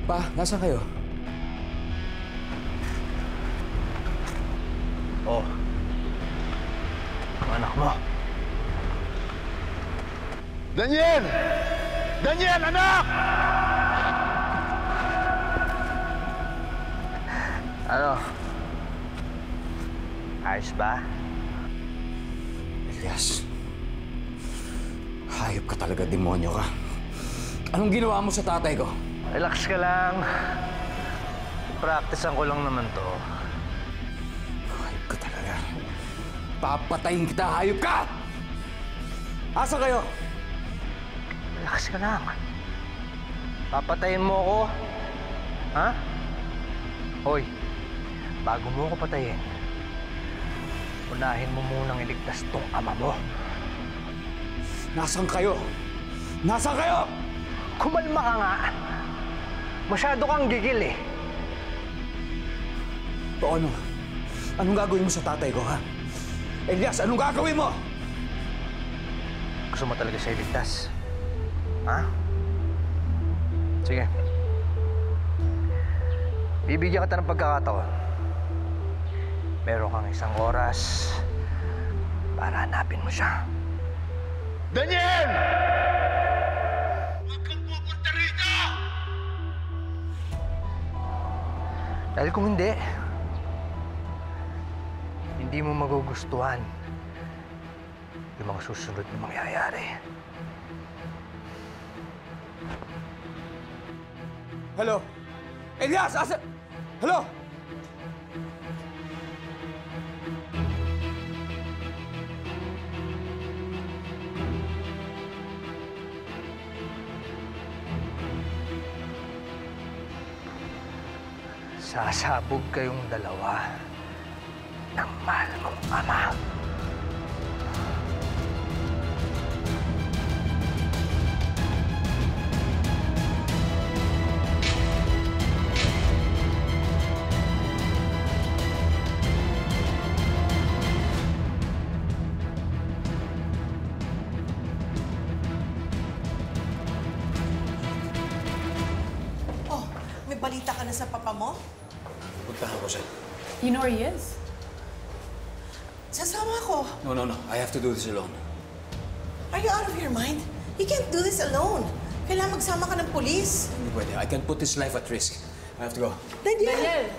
Pa, nasaan kayo? Oh. Ang anak mo. Daniel! Daniel, anak! Ano? Ayos ba? Elias, hayop ka talaga, demonyo ka. Anong ginawa mo sa tatay ko? Relax ka lang. Practicean ko lang naman to. Hayop ka talaga. Papatayin kita, hayop ka! Asa kayo? Relax ka lang. Papatayin mo ako? Ha? Hoy, bago mo ako patayin, unahin mo munang iligtas tong ama mo. Nasaan kayo? Nasaan kayo? Kumalma ka nga. Masyado kang gigil eh. O ano? Anong gagawin mo sa tatay ko, ha? Elias, anong gagawin mo? Gusto mo talaga siya iligtas? Ha? Sige. Bibigyan kita ng pagkakataon. Meron kang 1 oras para hanapin mo siya. Daniel! Huwag kang pupunta rito! Dahil kung hindi mo magugustuhan yung mga susunod na mangyayari. Hello? Elias, asa? Hello? Sasabog kayong dalawa ng mahal mong ama. Oh, may balita ka na sa papa mo? Puntahan ko siya. You know where he is? Sasama ako. No. I have to do this alone. Are you out of your mind? You can't do this alone. Kailangan magsama ka ng pulis. Hindi pwede. I can put his life at risk. I have to go. Daniel! Daniel!